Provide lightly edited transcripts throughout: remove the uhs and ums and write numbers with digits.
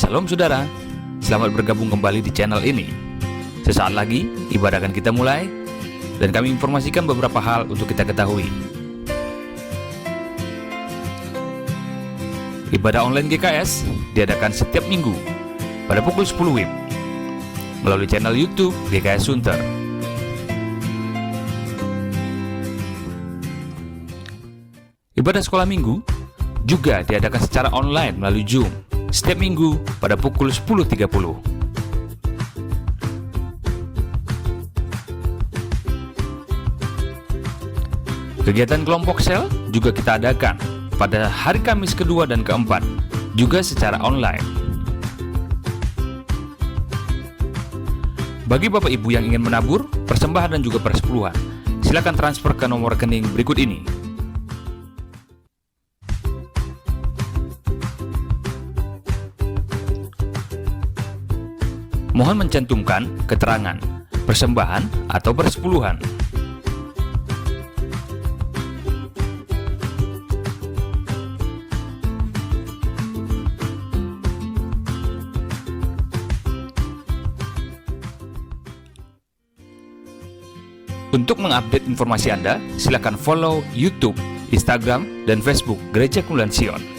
Shalom saudara, selamat bergabung kembali di channel ini. Sesaat lagi ibadah akan kita mulai, dan kami informasikan beberapa hal untuk kita ketahui. Ibadah online GKS diadakan setiap minggu pada pukul 10 WIB melalui channel YouTube GKS Sunter. Ibadah sekolah minggu juga diadakan secara online melalui Zoom setiap minggu pada pukul 10.30. Kegiatan kelompok sel juga kita adakan pada hari Kamis kedua dan keempat, juga secara online. Bagi Bapak Ibu yang ingin menabur, persembahan dan juga persepuluhan, silakan transfer ke nomor rekening berikut ini. Mohon mencantumkan keterangan persembahan atau persepuluhan. Untuk mengupdate informasi Anda, silakan follow YouTube, Instagram, dan Facebook Gereja Kemuliaan Sion.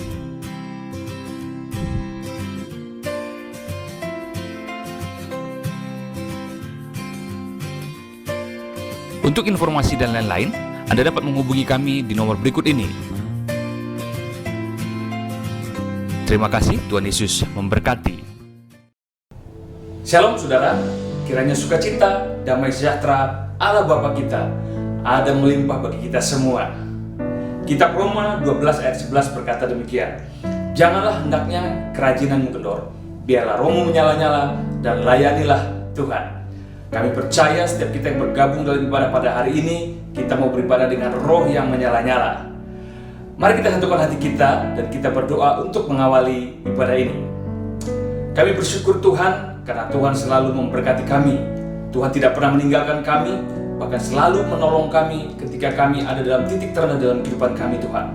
Untuk informasi dan lain-lain, Anda dapat menghubungi kami di nomor berikut ini. Terima kasih, Tuhan Yesus memberkati. Shalom saudara, kiranya sukacita, damai sejahtera Allah Bapa kita ada melimpah bagi kita semua. Kitab Roma 12 ayat 11 berkata demikian, janganlah hendaknya kerajinanmu kendor, biarlah rohmu menyala-nyala dan layanilah Tuhan. Kami percaya setiap kita yang bergabung dalam ibadah pada hari ini, kita mau beribadah dengan roh yang menyala-nyala. Mari kita satukan hati kita dan kita berdoa untuk mengawali ibadah ini. Kami bersyukur Tuhan karena Tuhan selalu memberkati kami. Tuhan tidak pernah meninggalkan kami, bahkan selalu menolong kami ketika kami ada dalam titik terendah dalam kehidupan kami Tuhan.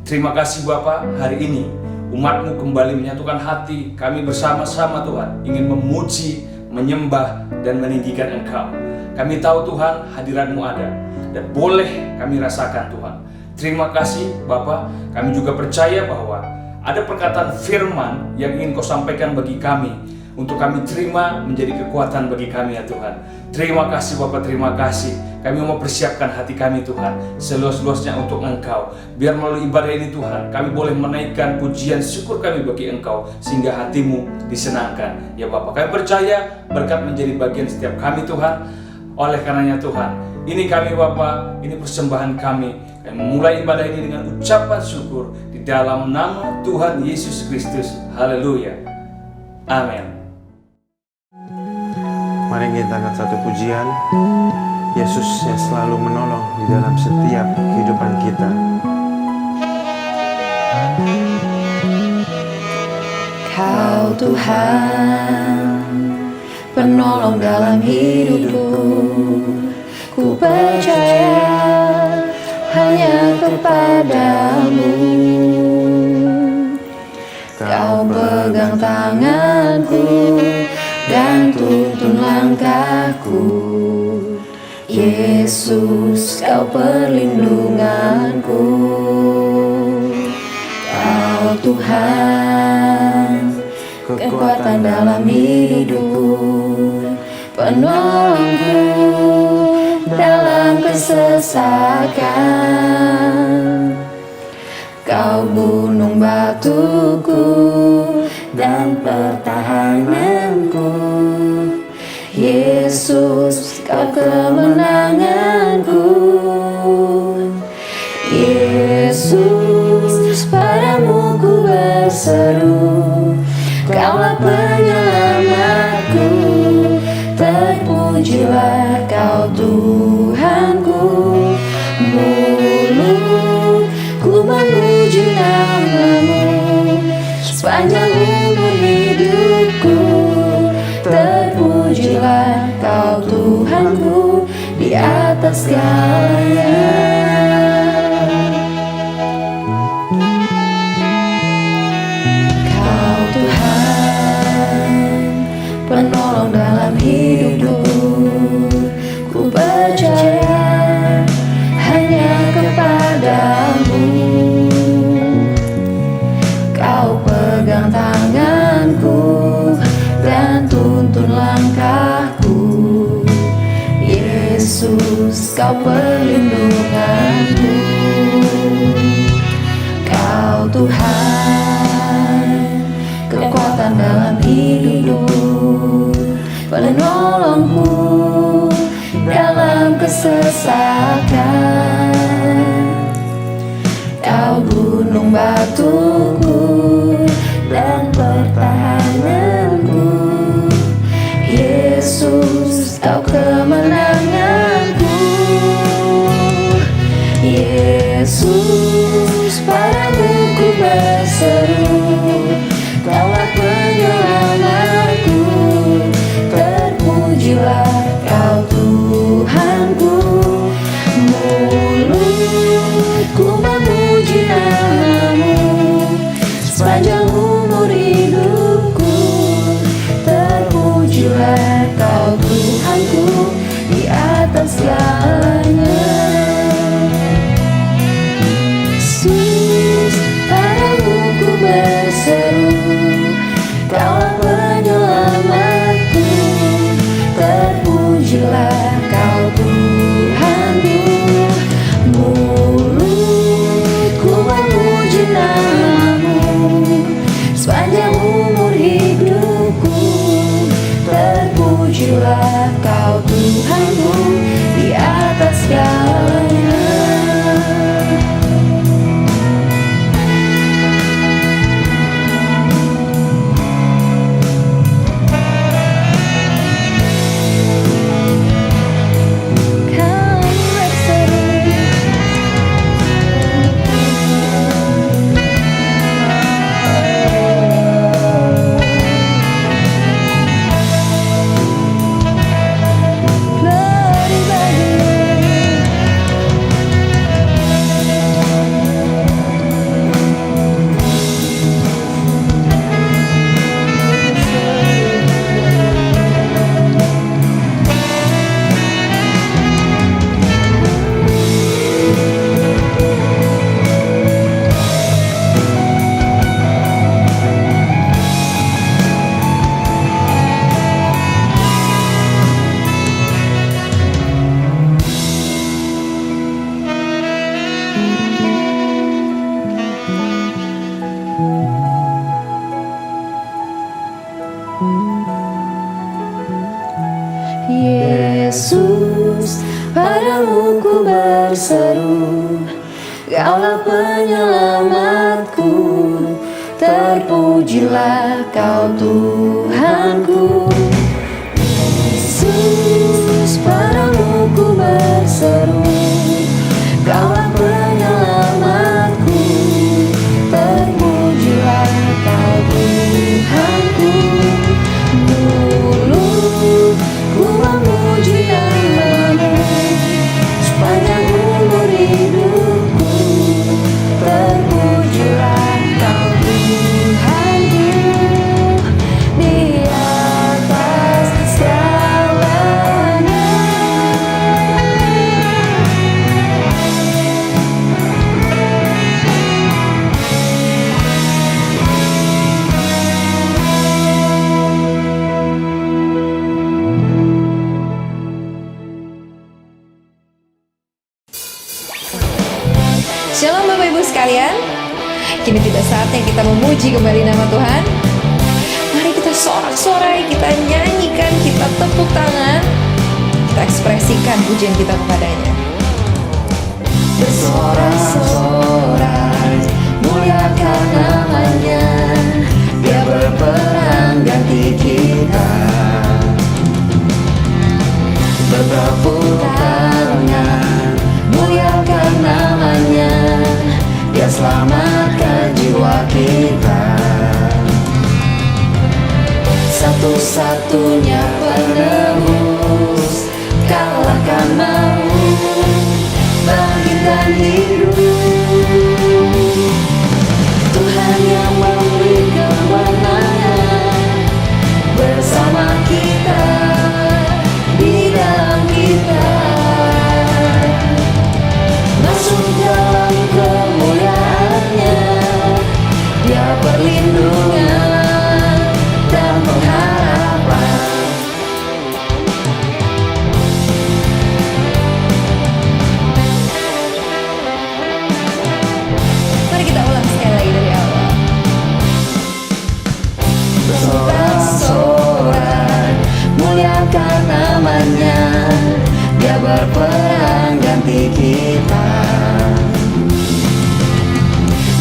Terima kasih Bapa, hari ini umat-Mu kembali menyatukan hati. Kami bersama-sama Tuhan ingin memuji, menyembah, dan meninggikan Engkau. Kami tahu Tuhan hadirat-Mu ada dan boleh kami rasakan Tuhan. Terima kasih Bapa, kami juga percaya bahwa ada perkataan firman yang ingin Kau sampaikan bagi kami, untuk kami terima menjadi kekuatan bagi kami ya Tuhan. Terima kasih Bapa, terima kasih. Kami mau persiapkan hati kami Tuhan seluas-luasnya untuk Engkau. Biar melalui ibadah ini Tuhan, kami boleh menaikkan pujian syukur kami bagi Engkau, sehingga hati-Mu disenangkan. Ya Bapa, kami percaya berkat menjadi bagian setiap kami Tuhan. Oleh karenanya Tuhan, ini kami Bapa, ini persembahan kami. Kami memulai ibadah ini dengan ucapan syukur di dalam nama Tuhan Yesus Kristus. Haleluya. Amin. Mari kita angkat satu pujian. Yesus yang selalu menolong di dalam setiap kehidupan kita. Kau Tuhan, penolong dalam hidupku. Ku percaya hanya kepadamu. Kau pegang tanganku dan tuntun langkahku. Yesus, Kau perlindunganku. Kau Tuhan, kekuatan dalam hidupku, penolongku dalam kesesakan. Kau gunung batuku dan pertahananku. Yesus, Kau kemenanganku. Yesus, padamu ku berseru, Kaulah penyelamatku. Terpujilah Kau Tuhanku. Mulutku memuji nama-Mu sepanjang umur hidupku. Terpujilah Kau Tuhanku di atas segalanya. Kau Tuhan, Kau perlindunganku, Kau Tuhan, kekuatan dalam hidupku, penolongku dalam kesesakan. Kau gunung batuku dan pertahananku, Yesus, Kau kemenanganku. Yesus, padamu ku berseru, Kaulah penyelamatku. Terpujilah Kau Tuhanku, mulutku memuji nama-Mu sepanjang umur hidupku. Terpujilah Kau Tuhanku di atas segalanya. Yesus, padamu ku berseru, Kaulah penyelamatku. Terpujilah Kau Tuhanku, mulutku memuji nama-Mu sepanjang umur hidupku. Terpujilah Kau Tuhanku di atas segalanya. Yesus, padamu ku berseru, Kaulah penyelamatku. Terpujilah Kau Tuhanku. Yesus, padamu ku berseru, Kaulah penyelamatku. Terpujilah Kau Tuhanku, mulutku memuji nama-Mu sepanjang umur hidupku. Terpujilah Kau Tuhanku di atas segalanya. Shalom Bapak Ibu sekalian, kini tiba saatnya kita memuji kembali nama Tuhan. Mari kita sorak-sorai, kita nyanyikan, kita tepuk tangan, kita ekspresikan pujian kita kepadanya. Bersorak-sorai, muliakan nama-Nya, Dia berperang ganti kita. Bertepuk tangan, muliakan nama-Nya, Dia selamatkan jiwa kita. Satu-satunya penebus, kalahkan maut, bangkitkan hidup. Tuhan yang memberi kemenangan bersama kita, di dalam kita. Masuk dalam kemuliaan-Nya, Dia perlindungan dan pengharapan. Dia berperang ganti kita.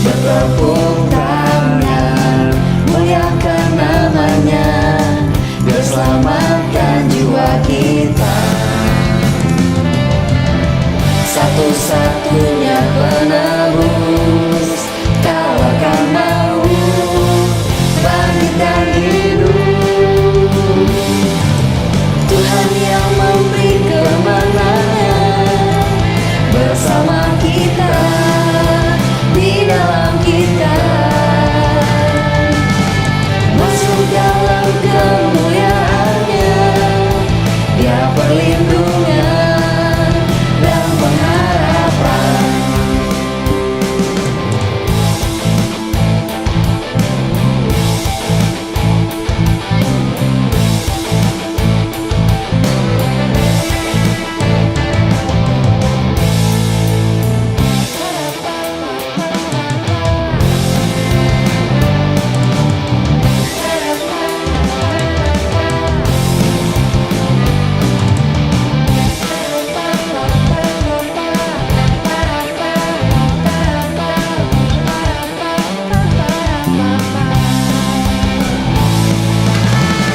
Bertepuk tangan, muliakan namanya. Dia selamatkan jiwa kita. Satu-satunya penebus, kalahkan maut, bangkit dan hidup. Tuhan yang memberi kemenangan, bersama kita, di dalam kita. Masuk dalam kemuliaannya, Dia perlindungan dan pengharapan.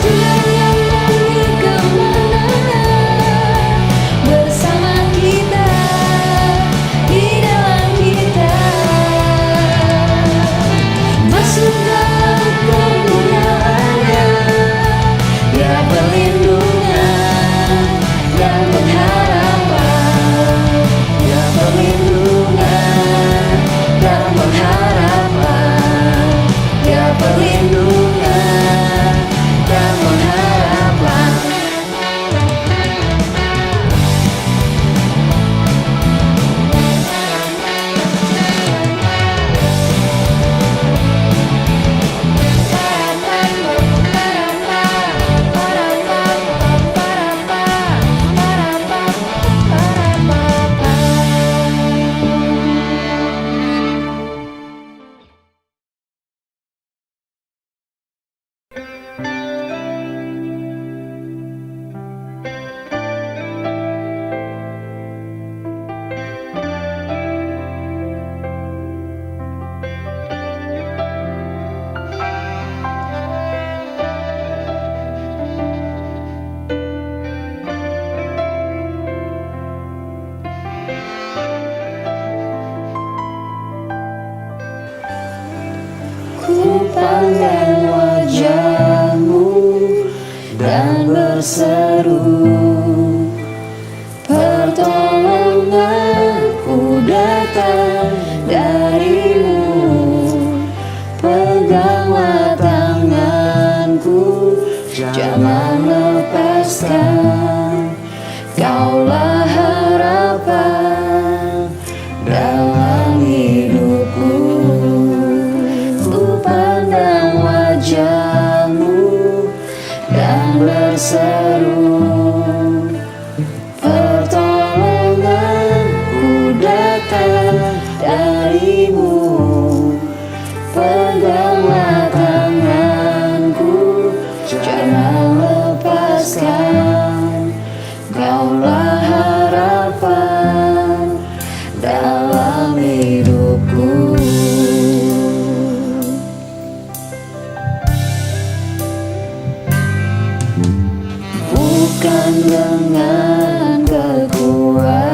Tuhan yang memberi kemenangan, bersama kita, di dalam kita. Masuk dalam kemuliaannya, Dia perlindungan dan pengharapan. Dia perlindungan dan pengharapan. Dia perlindungan dan pengharapan. Ku pandang wajah-Mu dan berseru, pertolonganku datang dari-Mu. Peganglah tanganku, jangan lepaskan. Kaulah harapan dalam hidupku. Ku pandang wajah-Mu dan berseru, pertolonganku datang dari-Mu. Peganglah tanganku, jangan lepaskan. Kaulah harapan dalam hidupku. Bukan dengan kekuatanku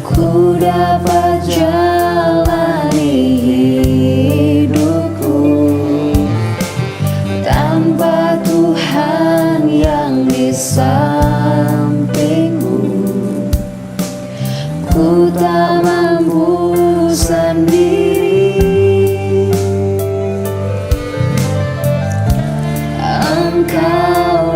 ku dapat jalani hidupku. Tanpa Tuhan yang di sampingku, ku tak mampu sendiri. Engkau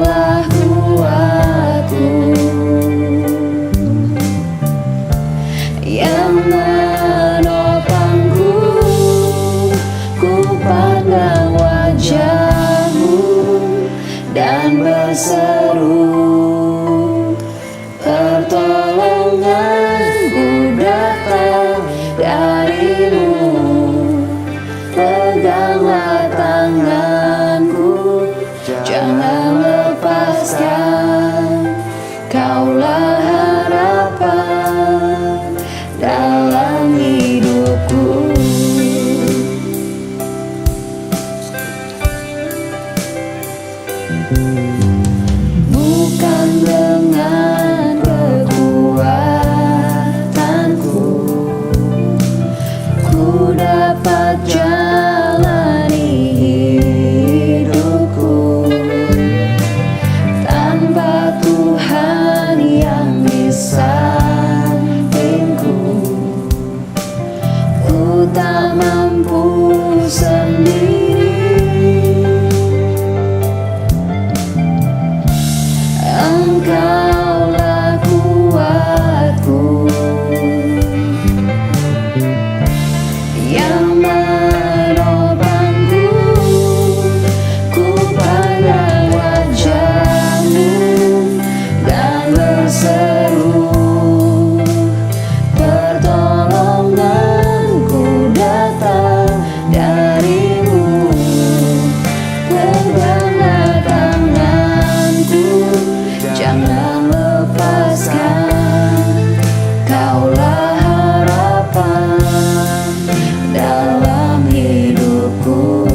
bukan dengan kekuatanku ku dapat jalani hidupku. Tanpa Tuhan yang di sampingku, ku tak mampu sendiri. Engkaulah kuatku yang menopangku. Ku pandang wajah-Mu dan berseru, pertolonganku datang dari-Mu. Peganglah tanganku, jangan lepaskan. Kaulah harapan dalam hidupku.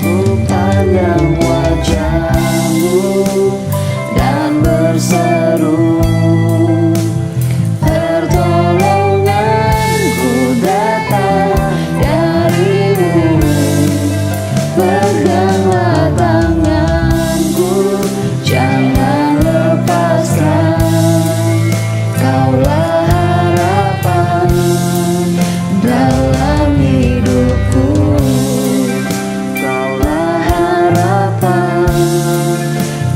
Ku pandang wajah-Mu dan berseru, pertolonganku datang dari-Mu. Peganglah tanganku, jangan lepaskan. Kaulah harapan dalam hidupku. Kaulah harapan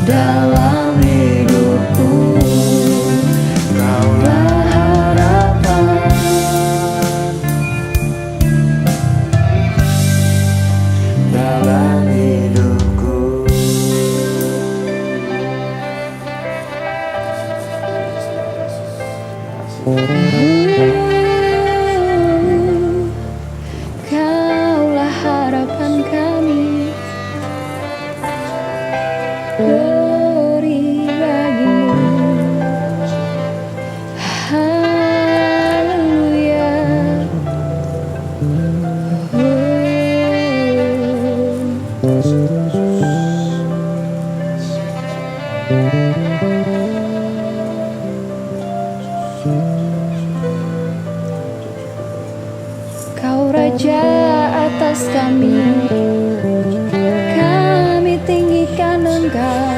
dalam hidupku. Kaulah harapan dalam hidupku. Kaulah harapan kami, glory bagi-Mu. Haleluya. Kau Raja atas kami tinggikan Engkau.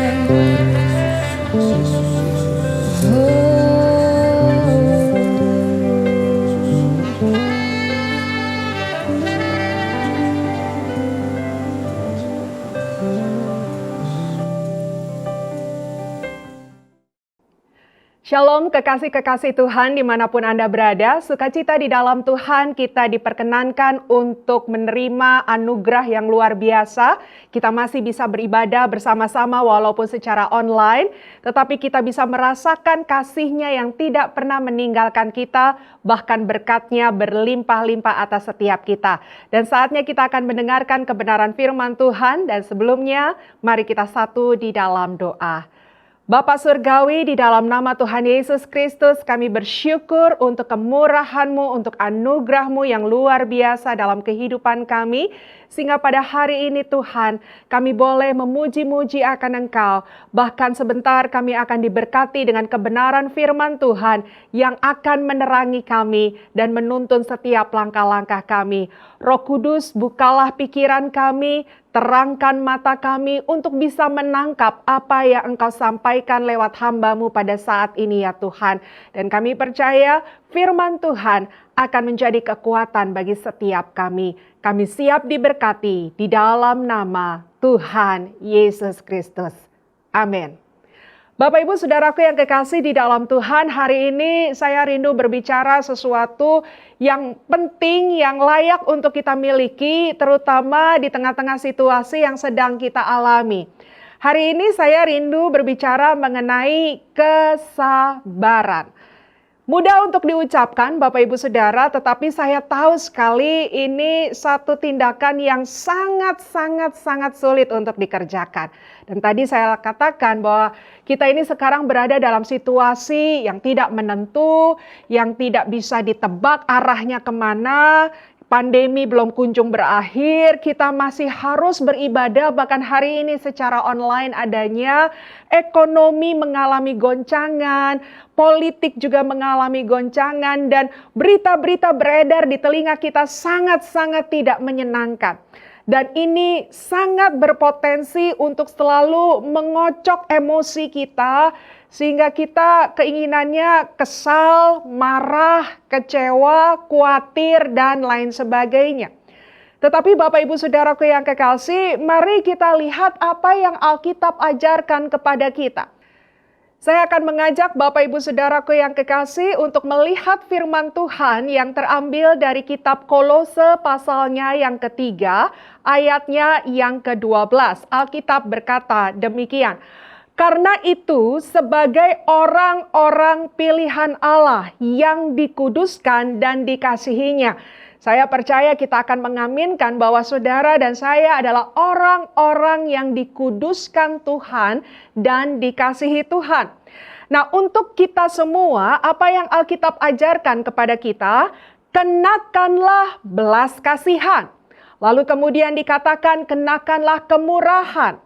Shalom kekasih-kekasih Tuhan dimanapun Anda berada, sukacita di dalam Tuhan kita diperkenankan untuk menerima anugerah yang luar biasa. Kita masih bisa beribadah bersama-sama walaupun secara online, tetapi kita bisa merasakan kasih-Nya yang tidak pernah meninggalkan kita, bahkan berkat-Nya berlimpah-limpah atas setiap kita. Dan saatnya kita akan mendengarkan kebenaran firman Tuhan, dan sebelumnya mari kita satu di dalam doa. Bapa Surgawi, di dalam nama Tuhan Yesus Kristus, kami bersyukur untuk kemurahan-Mu, untuk anugerah-Mu yang luar biasa dalam kehidupan kami. Sehingga pada hari ini Tuhan, kami boleh memuji-muji akan Engkau. Bahkan sebentar kami akan diberkati dengan kebenaran firman Tuhan yang akan menerangi kami dan menuntun setiap langkah-langkah kami. Roh Kudus, bukalah pikiran kami, terangkan mata kami untuk bisa menangkap apa yang Engkau sampaikan lewat hamba-Mu pada saat ini ya Tuhan. Dan kami percaya firman Tuhan akan menjadi kekuatan bagi setiap kami. Kami siap diberkati di dalam nama Tuhan Yesus Kristus. Amin. Bapak Ibu Saudaraku yang kekasih di dalam Tuhan, hari ini saya rindu berbicara sesuatu yang penting, yang layak untuk kita miliki, terutama di tengah-tengah situasi yang sedang kita alami. Hari ini saya rindu berbicara mengenai kesabaran. Mudah untuk diucapkan Bapak Ibu Saudara, tetapi saya tahu sekali ini satu tindakan yang sangat sulit untuk dikerjakan. Dan tadi saya katakan bahwa kita ini sekarang berada dalam situasi yang tidak menentu, yang tidak bisa ditebak arahnya kemana. pandemi belum kunjung berakhir, kita masih harus beribadah, bahkan hari ini secara online adanya, ekonomi mengalami goncangan, politik juga mengalami goncangan, dan berita-berita beredar di telinga kita sangat-sangat tidak menyenangkan. Dan ini sangat berpotensi untuk selalu mengocok emosi kita, sehingga kita keinginannya kesal, marah, kecewa, khawatir, dan lain sebagainya. Tetapi Bapak Ibu Saudaraku yang kekasih, mari kita lihat apa yang Alkitab ajarkan kepada kita. Saya akan mengajak Bapak Ibu Saudaraku yang kekasih untuk melihat firman Tuhan yang terambil dari kitab Kolose pasalnya yang ketiga, ayatnya yang ke-12. Alkitab berkata demikian. Karena itu, sebagai orang-orang pilihan Allah yang dikuduskan dan dikasihinya, saya percaya kita akan mengaminkan bahwa saudara dan saya adalah orang-orang yang dikuduskan Tuhan dan dikasihi Tuhan. Nah, untuk kita semua, apa yang Alkitab ajarkan kepada kita, kenakanlah belas kasihan. Lalu kemudian dikatakan, kenakanlah kemurahan,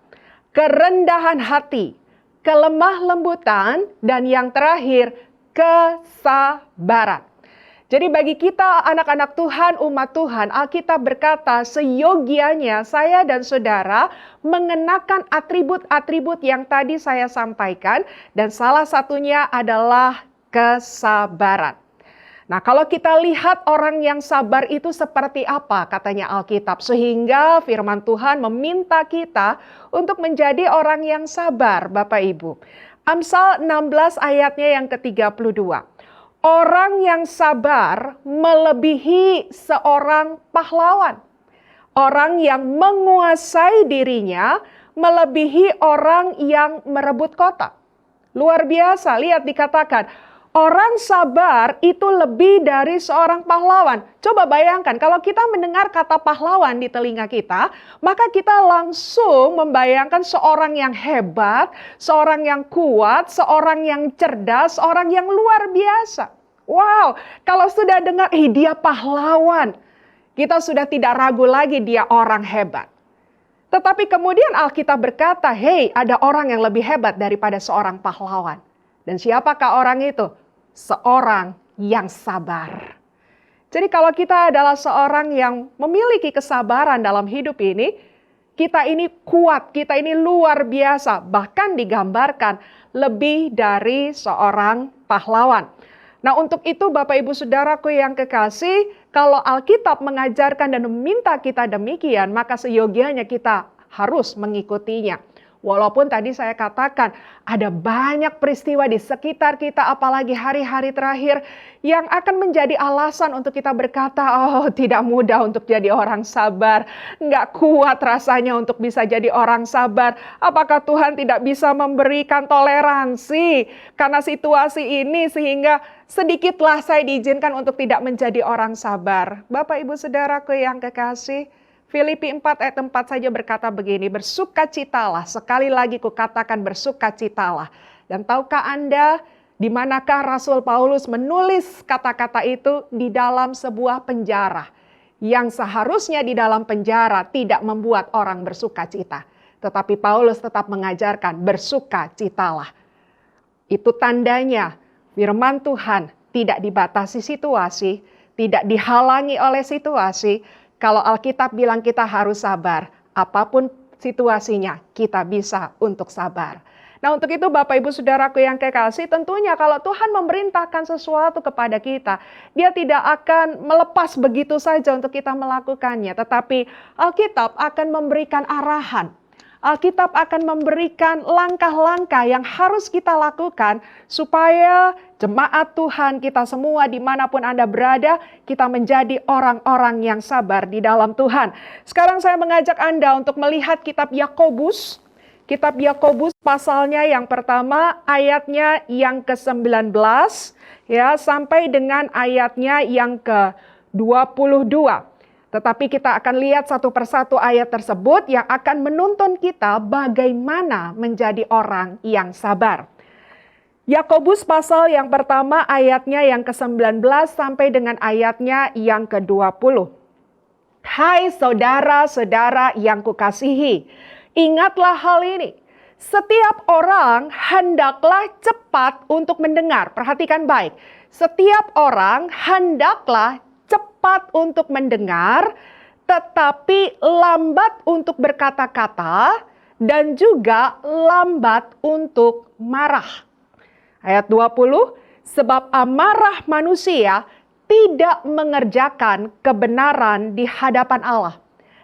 kerendahan hati, kelemah lembutan, dan yang terakhir, kesabaran. Jadi bagi kita anak-anak Tuhan, umat Tuhan, Alkitab berkata seyogianya saya dan saudara mengenakan atribut-atribut yang tadi saya sampaikan, dan salah satunya adalah kesabaran. Nah, kalau kita lihat orang yang sabar itu seperti apa katanya Alkitab, sehingga firman Tuhan meminta kita untuk menjadi orang yang sabar, Bapak Ibu. Amsal 16 ayatnya yang ke-32. Orang yang sabar melebihi seorang pahlawan. Orang yang menguasai dirinya melebihi orang yang merebut kota. Luar biasa, lihat dikatakan, orang sabar itu lebih dari seorang pahlawan. Coba bayangkan, kalau kita mendengar kata pahlawan di telinga kita, maka kita langsung membayangkan seorang yang hebat, seorang yang kuat, seorang yang cerdas, seorang yang luar biasa. Wow, kalau sudah dengar, dia pahlawan, kita sudah tidak ragu lagi dia orang hebat. Tetapi kemudian Alkitab berkata, hey, ada orang yang lebih hebat daripada seorang pahlawan. Dan siapakah orang itu? Seorang yang sabar. Jadi kalau kita adalah seorang yang memiliki kesabaran dalam hidup ini, kita ini kuat, kita ini luar biasa. Bahkan digambarkan lebih dari seorang pahlawan. Nah, untuk itu Bapak Ibu Saudaraku yang kekasih, kalau Alkitab mengajarkan dan meminta kita demikian, maka seyogianya kita harus mengikutinya. Walaupun tadi saya katakan ada banyak peristiwa di sekitar kita, apalagi hari-hari terakhir, yang akan menjadi alasan untuk kita berkata, oh tidak mudah untuk jadi orang sabar, nggak kuat rasanya untuk bisa jadi orang sabar. Apakah Tuhan tidak bisa memberikan toleransi karena situasi ini sehingga sedikitlah saya diizinkan untuk tidak menjadi orang sabar. Bapak Ibu Saudaraku yang kekasih, Filipi 4 ayat 4 saja berkata begini, bersukacitalah, sekali lagi kukatakan bersukacitalah. Dan tahukah Anda di manakah Rasul Paulus menulis kata-kata itu? Di dalam sebuah penjara. Yang seharusnya di dalam penjara tidak membuat orang bersukacita. Tetapi Paulus tetap mengajarkan bersukacitalah. Itu tandanya firman Tuhan tidak dibatasi situasi, tidak dihalangi oleh situasi. Kalau Alkitab bilang kita harus sabar, apapun situasinya kita bisa untuk sabar. Nah, untuk itu Bapak Ibu Saudaraku yang kekasih, tentunya kalau Tuhan memerintahkan sesuatu kepada kita, Dia tidak akan melepas begitu saja untuk kita melakukannya. Tetapi Alkitab akan memberikan arahan. Alkitab akan memberikan langkah-langkah yang harus kita lakukan supaya jemaat Tuhan kita semua dimanapun Anda berada, kita menjadi orang-orang yang sabar di dalam Tuhan. Sekarang saya mengajak Anda untuk melihat kitab Yakobus. Kitab Yakobus pasalnya yang pertama, ayatnya yang ke-19 ya sampai dengan ayatnya yang ke-22. Tetapi kita akan lihat satu persatu ayat tersebut yang akan menuntun kita bagaimana menjadi orang yang sabar. Yakobus pasal yang pertama ayatnya yang ke-19 sampai dengan ayatnya yang ke-20. Hai saudara-saudara yang kukasihi, ingatlah hal ini. Setiap orang hendaklah cepat untuk mendengar. Perhatikan baik. Setiap orang hendaklah cepat untuk mendengar, tetapi lambat untuk berkata-kata dan juga lambat untuk marah. Ayat 20, sebab amarah manusia tidak mengerjakan kebenaran di hadapan Allah.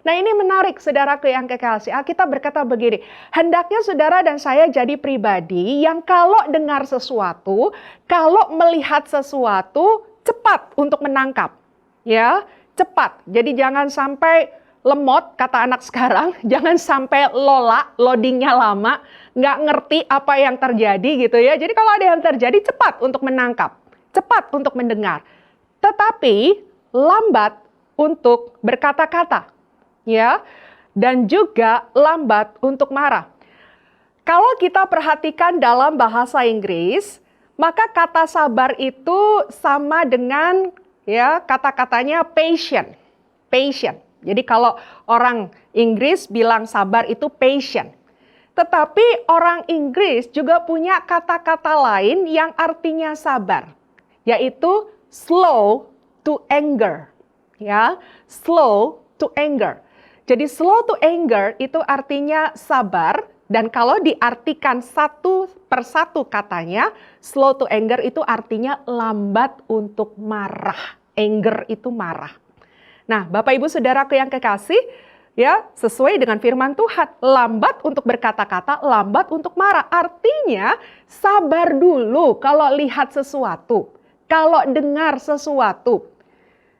Nah, ini menarik saudaraku yang kekasih. Alkitab berkata begini, hendaknya saudara dan saya jadi pribadi yang kalau dengar sesuatu, kalau melihat sesuatu, cepat untuk menangkap. Ya, cepat. Jadi jangan sampai lemot, kata anak sekarang, jangan sampai loadingnya lama, nggak ngerti apa yang terjadi gitu ya. Jadi kalau ada yang terjadi, cepat untuk menangkap, cepat untuk mendengar. Tetapi lambat untuk berkata-kata, ya, dan juga lambat untuk marah. Kalau kita perhatikan dalam bahasa Inggris, maka kata sabar itu sama dengan ya kata-katanya patient. Patient. Jadi kalau orang Inggris bilang sabar itu patient. Tetapi orang Inggris juga punya kata-kata lain yang artinya sabar, yaitu slow to anger, ya, slow to anger. Jadi slow to anger itu artinya sabar, dan kalau diartikan satu persatu katanya, slow to anger itu artinya lambat untuk marah. Anger itu marah. Nah, Bapak Ibu Saudaraku yang kekasih, ya, sesuai dengan firman Tuhan, lambat untuk berkata-kata, lambat untuk marah. Artinya sabar dulu kalau lihat sesuatu. Kalau dengar sesuatu.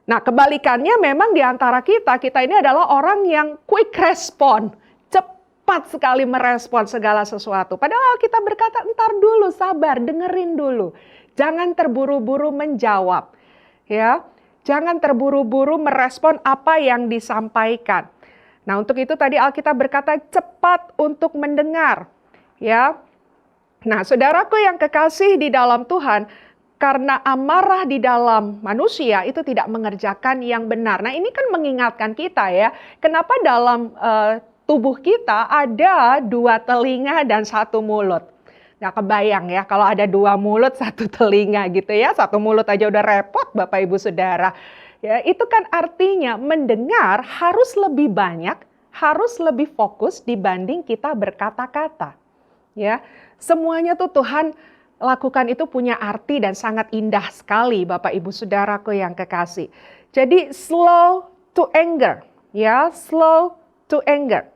Nah, kebalikannya memang di antara kita ini adalah orang yang quick respon. Cepat sekali merespon segala sesuatu. Padahal kita berkata, entar dulu, sabar, dengerin dulu. Jangan terburu-buru menjawab. Ya, jangan terburu-buru merespon apa yang disampaikan. Nah, untuk itu tadi Alkitab berkata, cepat untuk mendengar. Ya. Nah, saudaraku yang kekasih di dalam Tuhan, karena amarah di dalam manusia itu tidak mengerjakan yang benar. Nah, ini kan mengingatkan kita ya, kenapa dalam tubuh kita ada 2 telinga dan 1 mulut. Nggak kebayang ya, kalau ada 2 mulut, 1 telinga gitu ya. 1 mulut aja udah repot Bapak Ibu Saudara. Ya, itu kan artinya mendengar harus lebih banyak, harus lebih fokus dibanding kita berkata-kata. Ya, semuanya tuh Tuhan lakukan itu punya arti dan sangat indah sekali Bapak Ibu Saudaraku yang kekasih. Jadi slow to anger, ya, slow to anger.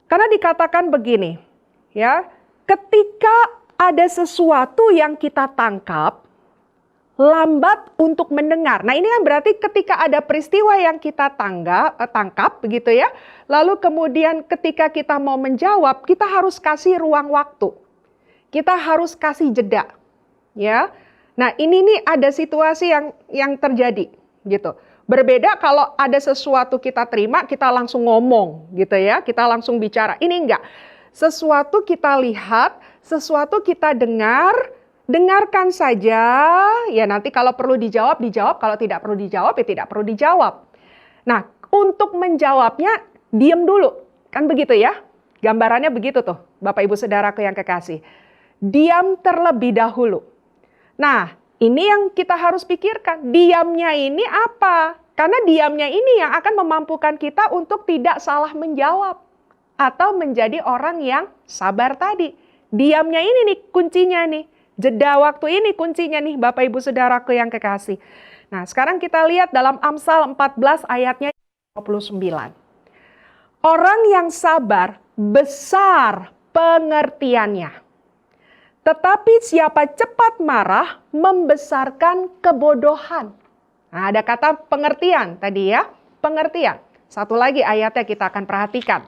Karena dikatakan begini, ya, ketika ada sesuatu yang kita tangkap, lambat untuk mendengar. Nah, ini kan berarti ketika ada peristiwa yang kita tangkap begitu ya. Lalu kemudian ketika kita mau menjawab, kita harus kasih ruang waktu. Kita harus kasih jeda, ya. Nah, ini nih ada situasi yang terjadi, gitu. Berbeda kalau ada sesuatu kita terima, kita langsung ngomong, gitu ya. Kita langsung bicara. Ini enggak. Sesuatu kita lihat, sesuatu kita dengarkan saja. Ya, nanti kalau perlu dijawab, dijawab. Kalau tidak perlu dijawab, ya tidak perlu dijawab. Nah, untuk menjawabnya, diam dulu. Kan begitu ya. Gambarannya begitu tuh, Bapak Ibu Saudaraku yang kekasih. Diam terlebih dahulu. Nah, ini yang kita harus pikirkan. Diamnya ini apa? Karena diamnya ini yang akan memampukan kita untuk tidak salah menjawab. Atau menjadi orang yang sabar tadi. Diamnya ini nih kuncinya nih. Jeda waktu ini kuncinya nih Bapak Ibu Saudaraku yang kekasih. Nah, sekarang kita lihat dalam Amsal 14 ayatnya 29. Orang yang sabar besar pengertiannya. Tetapi siapa cepat marah membesarkan kebodohan. Nah, ada kata pengertian tadi ya, pengertian. Satu lagi ayatnya kita akan perhatikan.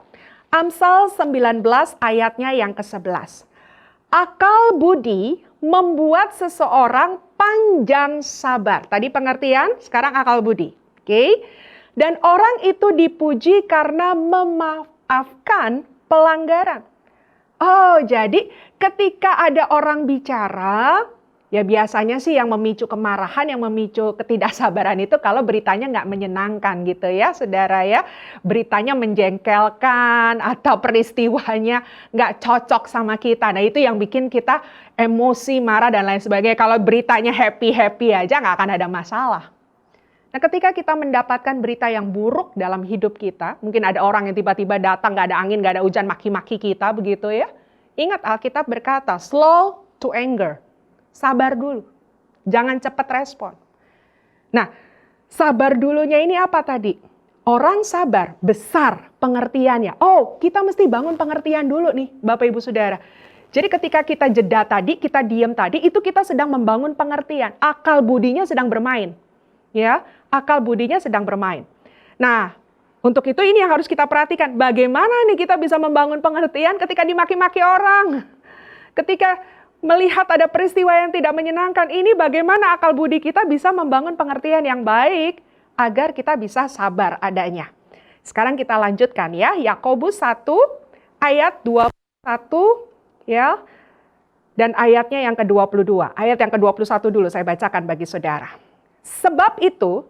Amsal 19 ayatnya yang ke-11. Akal budi membuat seseorang panjang sabar. Tadi pengertian, sekarang akal budi. Oke? Dan orang itu dipuji karena memaafkan pelanggaran. Oh, jadi ketika ada orang bicara, Ya biasanya sih yang memicu kemarahan, yang memicu ketidaksabaran itu kalau beritanya nggak menyenangkan gitu ya saudara ya. Beritanya menjengkelkan atau peristiwanya nggak cocok sama kita. Nah itu yang bikin kita emosi, marah dan lain sebagainya. Kalau beritanya happy-happy aja nggak akan ada masalah. Nah ketika kita mendapatkan berita yang buruk dalam hidup kita, mungkin ada orang yang tiba-tiba datang nggak ada angin, nggak ada hujan, maki-maki kita begitu ya. Ingat Alkitab berkata, slow to anger. Sabar dulu, jangan cepat respon. Nah, sabar dulunya ini apa tadi? Orang sabar, besar pengertiannya. Oh, kita mesti bangun pengertian dulu nih, Bapak Ibu Saudara. Jadi ketika kita jeda tadi, kita diam tadi, itu kita sedang membangun pengertian. Akal budinya sedang bermain. Ya, akal budinya sedang bermain. Nah, untuk itu ini yang harus kita perhatikan. Bagaimana nih kita bisa membangun pengertian ketika dimaki-maki orang? Ketika melihat ada peristiwa yang tidak menyenangkan, ini bagaimana akal budi kita bisa membangun pengertian yang baik agar kita bisa sabar adanya. Sekarang kita lanjutkan ya, Yakobus 1 ayat 21 ya. Dan ayatnya yang ke-22. Ayat yang ke-21 dulu saya bacakan bagi saudara. Sebab itu,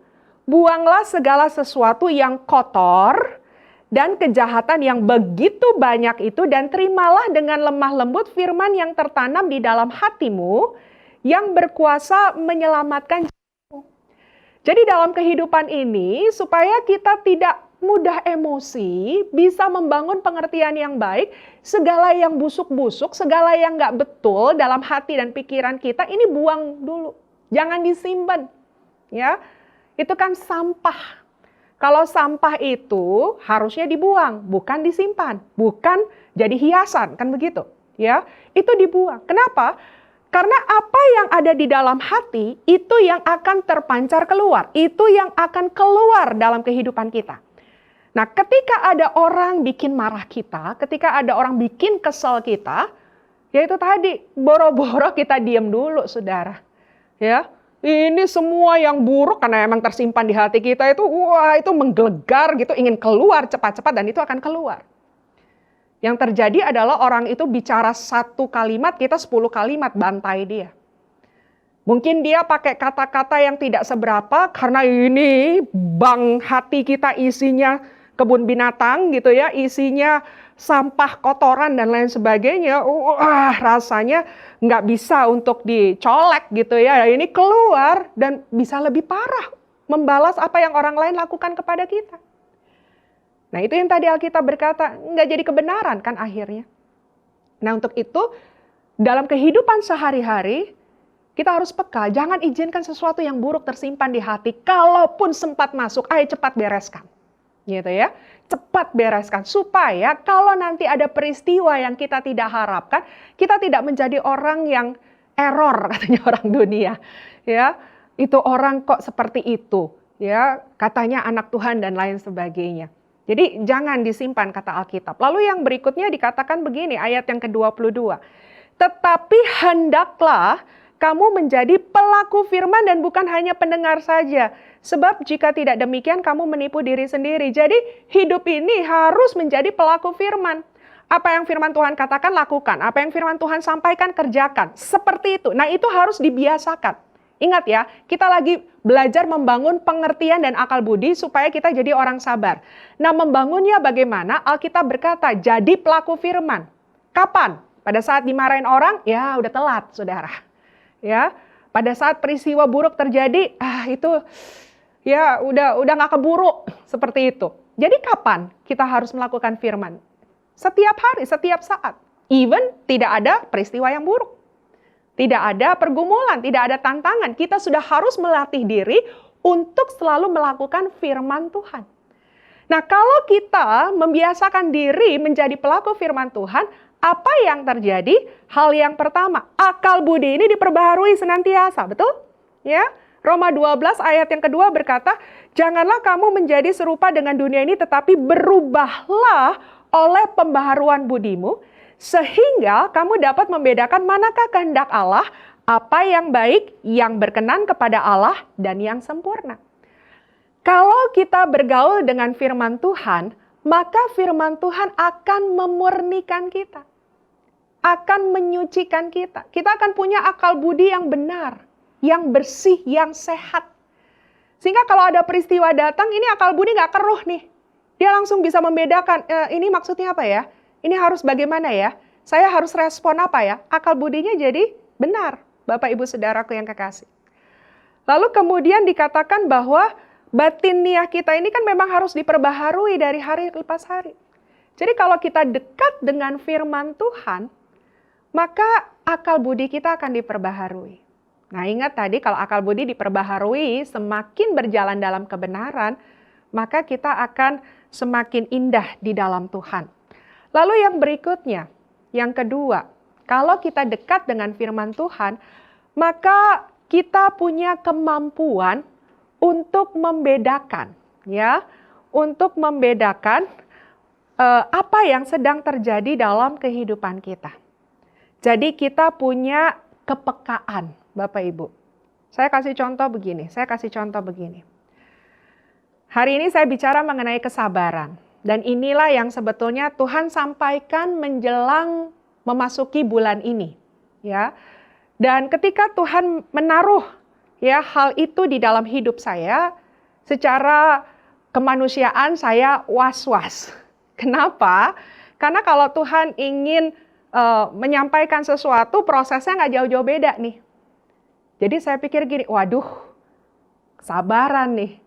buanglah segala sesuatu yang kotor dan kejahatan yang begitu banyak itu, dan terimalah dengan lemah lembut firman yang tertanam di dalam hatimu, yang berkuasa menyelamatkan jiwamu. Jadi dalam kehidupan ini, supaya kita tidak mudah emosi, bisa membangun pengertian yang baik, segala yang busuk-busuk, segala yang nggak betul dalam hati dan pikiran kita, ini buang dulu. Jangan disimpan. Ya, itu kan sampah. Kalau sampah itu harusnya dibuang, bukan disimpan, bukan jadi hiasan, kan begitu? Ya, itu dibuang. Kenapa? Karena apa yang ada di dalam hati itu yang akan terpancar keluar, itu yang akan keluar dalam kehidupan kita. Nah, ketika ada orang bikin marah kita, ketika ada orang bikin kesel kita, ya itu tadi, boro-boro kita diam dulu, saudara. Ya. Ini semua yang buruk karena emang tersimpan di hati kita itu, wah itu menggelegar gitu, ingin keluar cepat-cepat dan itu akan keluar. Yang terjadi adalah orang itu bicara satu kalimat, kita 10 kalimat bantai dia. Mungkin dia pakai kata-kata yang tidak seberapa karena ini bank hati kita isinya kebun binatang gitu ya, isinya sampah kotoran dan lain sebagainya. Rasanya nggak bisa untuk dicolek gitu ya. Ini keluar dan bisa lebih parah membalas apa yang orang lain lakukan kepada kita. Nah itu yang tadi Alkitab berkata, nggak jadi kebenaran kan akhirnya. Nah untuk itu dalam kehidupan sehari-hari kita harus peka, jangan izinkan sesuatu yang buruk tersimpan di hati. Kalaupun sempat masuk, ayo cepat bereskan. Gitu ya, cepat bereskan supaya kalau nanti ada peristiwa yang kita tidak harapkan, kita tidak menjadi orang yang error katanya orang dunia. Ya, itu orang kok seperti itu, ya, katanya anak Tuhan dan lain sebagainya. Jadi jangan disimpan kata Alkitab. Lalu yang berikutnya dikatakan begini, ayat yang ke-22. Tetapi hendaklah kamu menjadi pelaku firman dan bukan hanya pendengar saja. Sebab jika tidak demikian kamu menipu diri sendiri. Jadi hidup ini harus menjadi pelaku firman. Apa yang firman Tuhan katakan, lakukan. Apa yang firman Tuhan sampaikan, kerjakan. Seperti itu. Nah itu harus dibiasakan. Ingat ya, kita lagi belajar membangun pengertian dan akal budi supaya kita jadi orang sabar. Nah membangunnya bagaimana? Alkitab berkata, jadi pelaku firman. Kapan? Pada saat dimarahin orang, ya udah telat saudara. Ya, pada saat peristiwa buruk terjadi, itu ya udah nggak keburu seperti itu. Jadi kapan kita harus melakukan firman? Setiap hari, setiap saat. Even tidak ada peristiwa yang buruk. Tidak ada pergumulan, tidak ada tantangan. Kita sudah harus melatih diri untuk selalu melakukan firman Tuhan. Nah, kalau kita membiasakan diri menjadi pelaku firman Tuhan, apa yang terjadi? Hal yang pertama, akal budi ini diperbaharui senantiasa, betul? Ya. Roma 12 ayat yang kedua berkata, janganlah kamu menjadi serupa dengan dunia ini, tetapi berubahlah oleh pembaharuan budimu, sehingga kamu dapat membedakan manakah kehendak Allah, apa yang baik, yang berkenan kepada Allah, dan yang sempurna. Kalau kita bergaul dengan firman Tuhan, maka firman Tuhan akan memurnikan kita. akan menyucikan kita. Kita akan punya akal budi yang benar, yang bersih, yang sehat. Sehingga kalau ada peristiwa datang, ini akal budi nggak keruh nih. Dia langsung bisa membedakan, ini maksudnya apa ya? Ini harus bagaimana ya? Saya harus respon apa ya? Akal budinya jadi benar, Bapak Ibu Saudaraku yang kekasih. Lalu kemudian dikatakan bahwa batin niat kita ini kan memang harus diperbaharui dari hari lepas hari. Jadi kalau kita dekat dengan firman Tuhan, maka akal budi kita akan diperbaharui. Nah, ingat tadi kalau akal budi diperbaharui, semakin berjalan dalam kebenaran, maka kita akan semakin indah di dalam Tuhan. Lalu yang berikutnya, yang kedua, kalau kita dekat dengan firman Tuhan, maka kita punya kemampuan untuk membedakan, ya, untuk membedakan apa yang sedang terjadi dalam kehidupan kita. Jadi kita punya kepekaan, Bapak Ibu. Saya kasih contoh begini. Hari ini saya bicara mengenai kesabaran. Dan inilah yang sebetulnya Tuhan sampaikan menjelang memasuki bulan ini. Ya. Dan ketika Tuhan menaruh ya hal itu di dalam hidup saya, secara kemanusiaan saya was-was. Kenapa? Karena kalau Tuhan ingin menyampaikan sesuatu, prosesnya nggak jauh-jauh beda nih. Jadi saya pikir gini, waduh, kesabaran nih.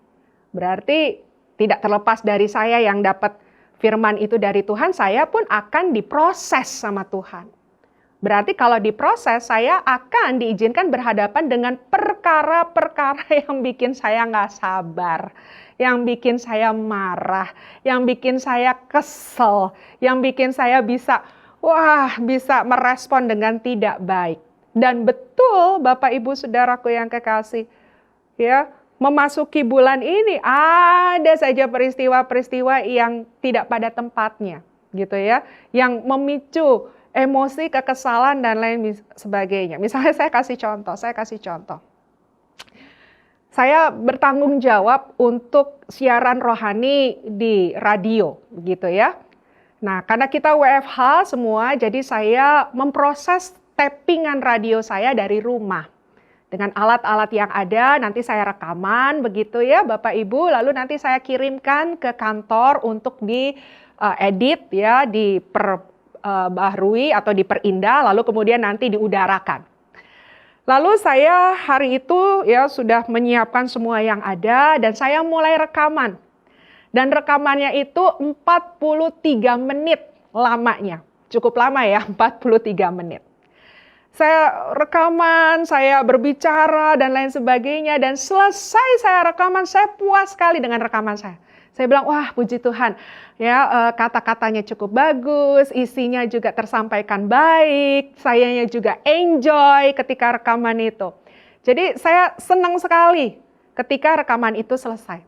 Berarti tidak terlepas dari saya yang dapat firman itu dari Tuhan, saya pun akan diproses sama Tuhan. Berarti kalau diproses, saya akan diizinkan berhadapan dengan perkara-perkara yang bikin saya nggak sabar, yang bikin saya marah, yang bikin saya kesel, yang bikin saya bisa merespon dengan tidak baik. Dan betul Bapak Ibu Saudaraku yang kekasih, ya, memasuki bulan ini ada saja peristiwa-peristiwa yang tidak pada tempatnya, gitu ya, yang memicu emosi, kekesalan dan lain sebagainya. Misalnya saya kasih contoh. Saya bertanggung jawab untuk siaran rohani di radio, gitu ya. Nah, karena kita WFH semua, jadi saya memproses tappingan radio saya dari rumah. Dengan alat-alat yang ada, nanti saya rekaman, begitu ya Bapak Ibu, lalu nanti saya kirimkan ke kantor untuk diedit, ya, diperbaharui atau diperindah, lalu kemudian nanti diudarakan. Lalu saya hari itu ya sudah menyiapkan semua yang ada dan saya mulai rekaman. Dan rekamannya itu 43 menit lamanya. Cukup lama ya, 43 menit. Saya rekaman, saya berbicara dan lain sebagainya. Dan selesai saya rekaman, saya puas sekali dengan rekaman saya. Saya bilang, wah puji Tuhan, ya kata-katanya cukup bagus, isinya juga tersampaikan baik, sayanya juga enjoy ketika rekaman itu. Jadi saya senang sekali ketika rekaman itu selesai.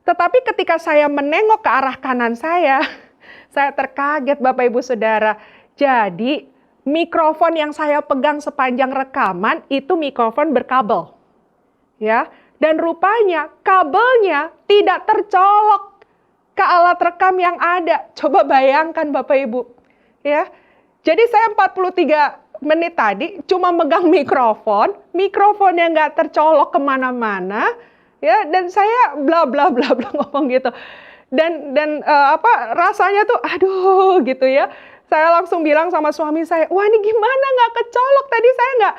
Tetapi ketika saya menengok ke arah kanan saya terkaget Bapak Ibu Saudara. Jadi mikrofon yang saya pegang sepanjang rekaman itu mikrofon berkabel. Ya. Dan rupanya kabelnya tidak tercolok ke alat rekam yang ada. Coba bayangkan Bapak Ibu. Ya. Jadi saya 43 menit tadi cuma megang mikrofonnya nggak tercolok kemana-mana. Ya, dan saya bla bla bla bla ngomong gitu. Dan rasanya tuh aduh gitu ya. Saya langsung bilang sama suami saya, wah ini gimana nggak kecolok, tadi saya nggak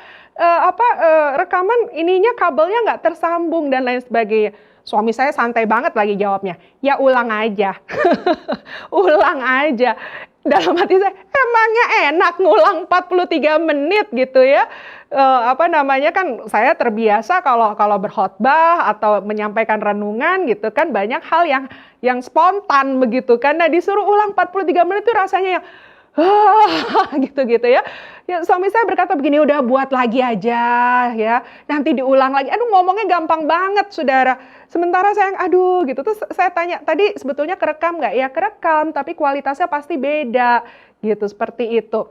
rekaman ininya kabelnya nggak tersambung dan lain sebagainya. Suami saya santai banget lagi jawabnya, ya ulang aja, ulang aja. Dalam hati saya, emangnya enak ngulang 43 menit gitu ya. Kan saya terbiasa kalau berkhotbah atau menyampaikan renungan gitu kan banyak hal yang spontan begitu kan. Nah disuruh ulang 43 menit itu rasanya yang gitu ya. Ya suami saya berkata begini, udah buat lagi aja ya. Nanti diulang lagi. Aduh ngomongnya gampang banget Saudara. Sementara saya aduh gitu. Terus saya tanya, tadi sebetulnya kerekam nggak? Ya kerekam, tapi kualitasnya pasti beda gitu, seperti itu.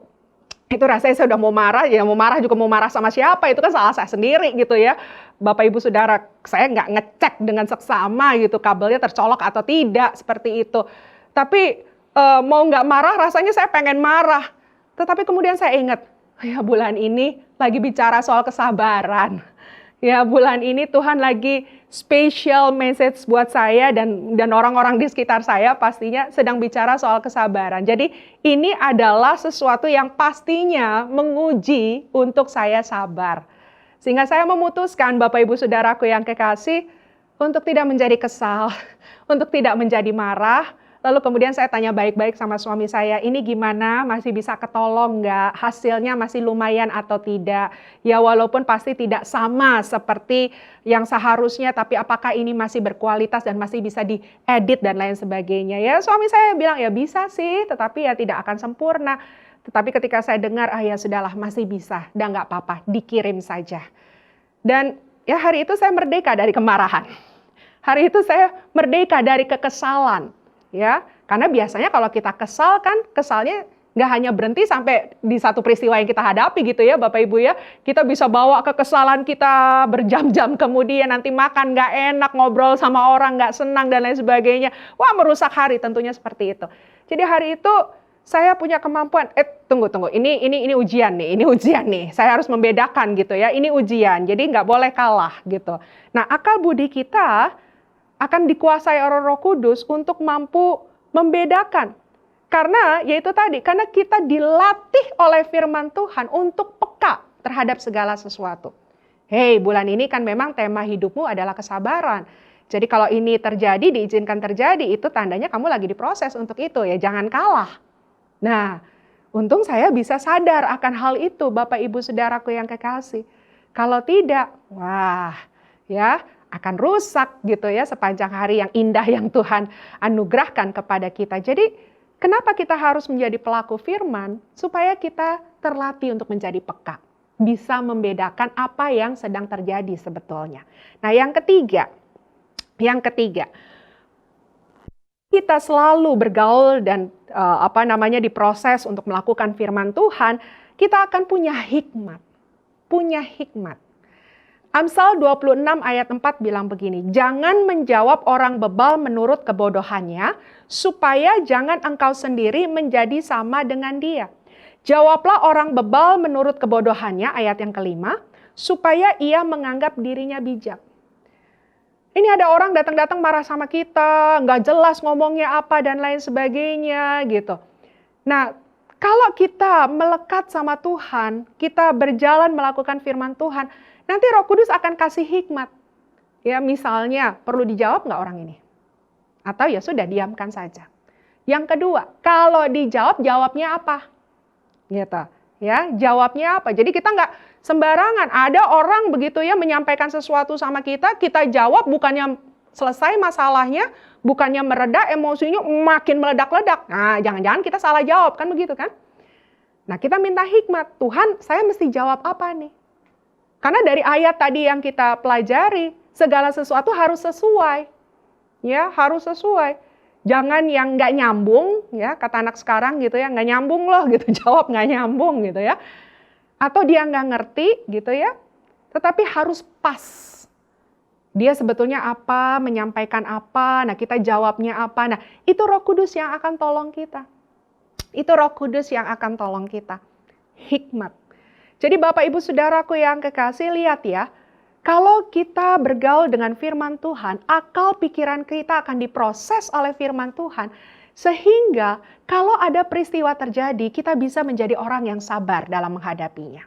Itu rasanya saya udah mau marah, ya mau marah sama siapa, itu kan salah saya sendiri gitu ya. Bapak Ibu Saudara, saya nggak ngecek dengan seksama gitu, kabelnya tercolok atau tidak, seperti itu. Tapi mau nggak marah, rasanya saya pengen marah. Tetapi kemudian saya ingat, ya bulan ini lagi bicara soal kesabaran. Ya bulan ini Tuhan lagi special message buat saya dan orang-orang di sekitar saya pastinya sedang bicara soal kesabaran. Jadi ini adalah sesuatu yang pastinya menguji untuk saya sabar. Sehingga saya memutuskan Bapak Ibu Saudaraku yang kekasih untuk tidak menjadi kesal, untuk tidak menjadi marah. Lalu kemudian saya tanya baik-baik sama suami saya, ini gimana, masih bisa ketolong nggak? Hasilnya masih lumayan atau tidak? Ya walaupun pasti tidak sama seperti yang seharusnya, tapi apakah ini masih berkualitas dan masih bisa diedit dan lain sebagainya? Ya suami saya bilang ya bisa sih, tetapi ya tidak akan sempurna. Tetapi ketika saya dengar, ya sudahlah masih bisa, dan nggak apa-apa, dikirim saja. Dan ya hari itu saya merdeka dari kemarahan. Hari itu saya merdeka dari kekesalan. Ya, karena biasanya kalau kita kesal kan kesalnya nggak hanya berhenti sampai di satu peristiwa yang kita hadapi gitu ya Bapak Ibu ya. Kita bisa bawa kekesalan kita berjam-jam kemudian nanti makan nggak enak, ngobrol sama orang nggak senang dan lain sebagainya. Wah merusak hari tentunya seperti itu. Jadi hari itu saya punya kemampuan, tunggu, ini ujian nih, saya harus membedakan gitu ya, ini ujian, jadi nggak boleh kalah gitu. Nah akal budi kita akan dikuasai oleh Roh Kudus untuk mampu membedakan. Karena yaitu tadi, karena kita dilatih oleh firman Tuhan untuk peka terhadap segala sesuatu. Hei, bulan ini kan memang tema hidupmu adalah kesabaran. Jadi kalau ini terjadi, diizinkan terjadi, itu tandanya kamu lagi diproses untuk itu ya, jangan kalah. Nah, untung saya bisa sadar akan hal itu, Bapak Ibu Saudaraku yang kekasih. Kalau tidak, wah, ya, akan rusak gitu ya sepanjang hari yang indah yang Tuhan anugerahkan kepada kita. Jadi kenapa kita harus menjadi pelaku firman? Supaya kita terlatih untuk menjadi peka. Bisa membedakan apa yang sedang terjadi sebetulnya. Nah yang ketiga. Kita selalu bergaul dan diproses untuk melakukan firman Tuhan. Kita akan punya hikmat. Amsal 26 ayat 4 bilang begini, jangan menjawab orang bebal menurut kebodohannya, supaya jangan engkau sendiri menjadi sama dengan dia. Jawablah orang bebal menurut kebodohannya, ayat yang kelima, supaya ia menganggap dirinya bijak. Ini ada orang datang-datang marah sama kita, nggak jelas ngomongnya apa dan lain sebagainya gitu. Nah, kalau kita melekat sama Tuhan, kita berjalan melakukan firman Tuhan, nanti Roh Kudus akan kasih hikmat. Ya, misalnya perlu dijawab nggak orang ini? Atau ya sudah diamkan saja. Yang kedua, kalau dijawab, jawabnya apa? Gitu. Ya, jawabnya apa? Jadi kita nggak sembarangan. Ada orang begitu ya menyampaikan sesuatu sama kita, kita jawab bukannya selesai masalahnya, bukannya mereda emosinya makin meledak-ledak. Nah, jangan-jangan kita salah jawab kan begitu kan? Nah, kita minta hikmat. Tuhan, saya mesti jawab apa nih? Karena dari ayat tadi yang kita pelajari, segala sesuatu harus sesuai. Ya, harus sesuai. Jangan yang nggak nyambung, ya kata anak sekarang gitu ya, nggak nyambung loh gitu, jawab nggak nyambung gitu ya. Atau dia nggak ngerti gitu ya, tetapi harus pas. Dia sebetulnya apa, menyampaikan apa, nah kita jawabnya apa. Nah, itu Roh Kudus yang akan tolong kita. Itu Roh Kudus yang akan tolong kita. Hikmat. Jadi Bapak Ibu Saudaraku yang kekasih, lihat ya, kalau kita bergaul dengan firman Tuhan, akal pikiran kita akan diproses oleh firman Tuhan, sehingga kalau ada peristiwa terjadi, kita bisa menjadi orang yang sabar dalam menghadapinya.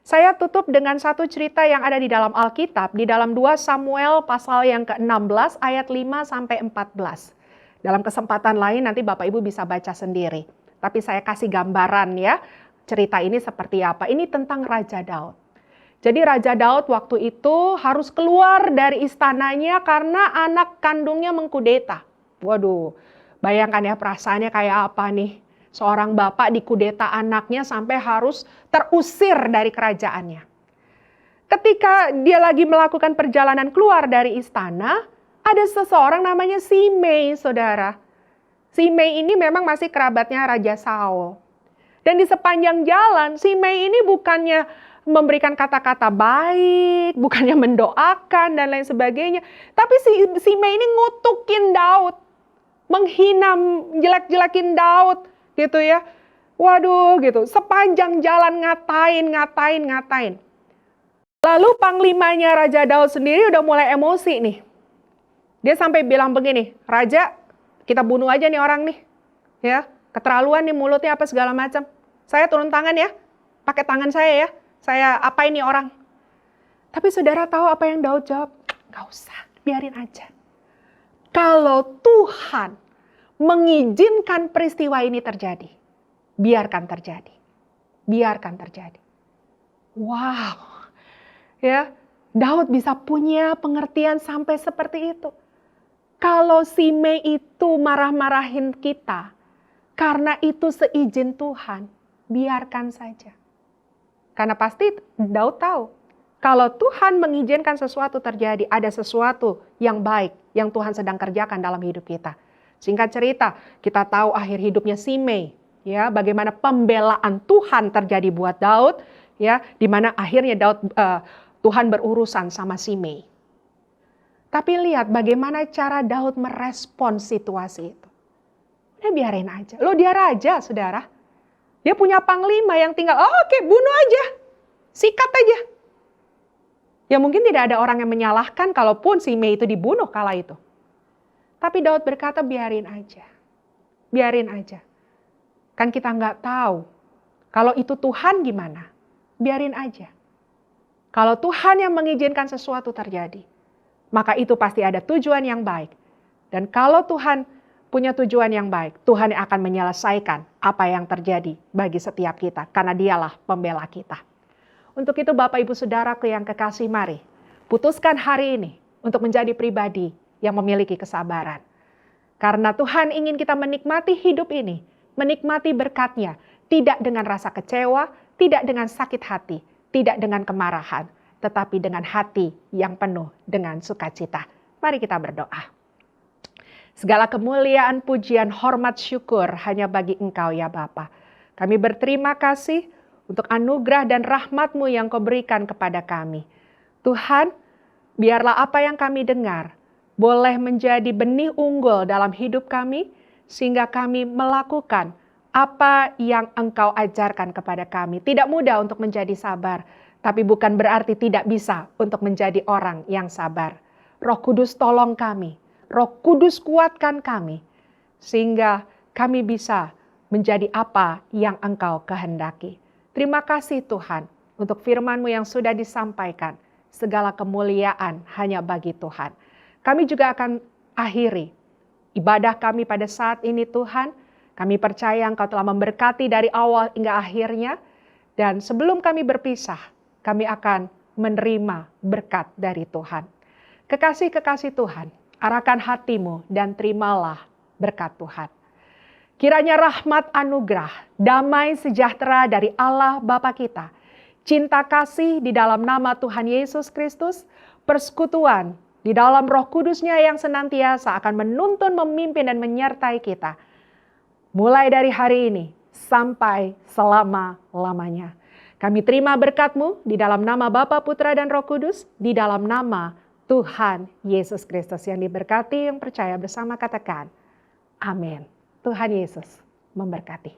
Saya tutup dengan satu cerita yang ada di dalam Alkitab, di dalam 2 Samuel pasal yang ke-16 ayat 5-14. Dalam kesempatan lain nanti Bapak Ibu bisa baca sendiri. Tapi saya kasih gambaran ya, cerita ini seperti apa. Ini tentang Raja Daud. Jadi Raja Daud waktu itu harus keluar dari istananya karena anak kandungnya mengkudeta. Waduh, bayangkan ya perasaannya kayak apa nih. Seorang bapak dikudeta anaknya sampai harus terusir dari kerajaannya. Ketika dia lagi melakukan perjalanan keluar dari istana, ada seseorang namanya Simei, saudara. Simei ini memang masih kerabatnya Raja Saul. Dan di sepanjang jalan, Simei ini bukannya memberikan kata-kata baik, bukannya mendoakan dan lain sebagainya. Tapi si Simei ini ngutukin Daud, menghina, jelek-jelekin Daud, gitu ya. Waduh gitu, sepanjang jalan ngatain. Lalu panglimanya Raja Daud sendiri udah mulai emosi nih. Dia sampai bilang begini, Raja, kita bunuh aja nih orang nih. Ya, keterlaluan nih mulutnya apa segala macam. Saya turun tangan ya, pakai tangan saya ya. Saya apain nih orang. Tapi saudara tahu apa yang Daud jawab? Gak usah, biarin aja. Kalau Tuhan mengizinkan peristiwa ini terjadi, biarkan terjadi. Biarkan terjadi. Wow. Ya, Daud bisa punya pengertian sampai seperti itu. Kalau si Mei itu marah-marahin kita, karena itu seizin Tuhan, biarkan saja. Karena pasti Daud tahu, kalau Tuhan mengizinkan sesuatu terjadi, ada sesuatu yang baik yang Tuhan sedang kerjakan dalam hidup kita. Singkat cerita, kita tahu akhir hidupnya Simei, ya, bagaimana pembelaan Tuhan terjadi buat Daud, ya, di mana akhirnya Tuhan berurusan sama Simei. Tapi lihat bagaimana cara Daud merespon situasi itu. Dia biarin aja. Loh, dia raja, saudara. Dia punya panglima yang tinggal, oke, bunuh aja. Sikat aja. Ya mungkin tidak ada orang yang menyalahkan kalaupun Simei itu dibunuh kala itu. Tapi Daud berkata biarin aja. Biarin aja. Kan kita nggak tahu. Kalau itu Tuhan gimana? Biarin aja. Kalau Tuhan yang mengizinkan sesuatu terjadi, maka itu pasti ada tujuan yang baik. Dan kalau Tuhan punya tujuan yang baik, Tuhan yang akan menyelesaikan apa yang terjadi bagi setiap kita. Karena dialah pembela kita. Untuk itu Bapak Ibu Saudaraku yang kekasih, mari putuskan hari ini untuk menjadi pribadi yang memiliki kesabaran. Karena Tuhan ingin kita menikmati hidup ini, menikmati berkat-Nya, tidak dengan rasa kecewa, tidak dengan sakit hati, tidak dengan kemarahan, tetapi dengan hati yang penuh dengan sukacita. Mari kita berdoa. Segala kemuliaan, pujian, hormat, syukur hanya bagi Engkau ya Bapa. Kami berterima kasih untuk anugerah dan rahmat-Mu yang Kau berikan kepada kami. Tuhan, biarlah apa yang kami dengar boleh menjadi benih unggul dalam hidup kami, sehingga kami melakukan apa yang Engkau ajarkan kepada kami. Tidak mudah untuk menjadi sabar, tapi bukan berarti tidak bisa untuk menjadi orang yang sabar. Roh Kudus tolong kami, Roh Kudus kuatkan kami, sehingga kami bisa menjadi apa yang Engkau kehendaki. Terima kasih Tuhan untuk firman-Mu yang sudah disampaikan. Segala kemuliaan hanya bagi Tuhan. Kami juga akan akhiri ibadah kami pada saat ini Tuhan. Kami percaya Engkau telah memberkati dari awal hingga akhirnya. Dan sebelum kami berpisah, kami akan menerima berkat dari Tuhan. Kekasih-kekasih Tuhan, arahkan hatimu dan terimalah berkat Tuhan. Kiranya rahmat anugerah, damai sejahtera dari Allah Bapa kita, cinta kasih di dalam nama Tuhan Yesus Kristus, persekutuan di dalam Roh Kudus-Nya yang senantiasa akan menuntun, memimpin, dan menyertai kita. Mulai dari hari ini sampai selama-lamanya. Kami terima berkat-Mu di dalam nama Bapa, Putra, dan Roh Kudus, di dalam nama Tuhan Yesus Kristus yang diberkati, yang percaya bersama katakan, amin. Tuhan Yesus memberkati.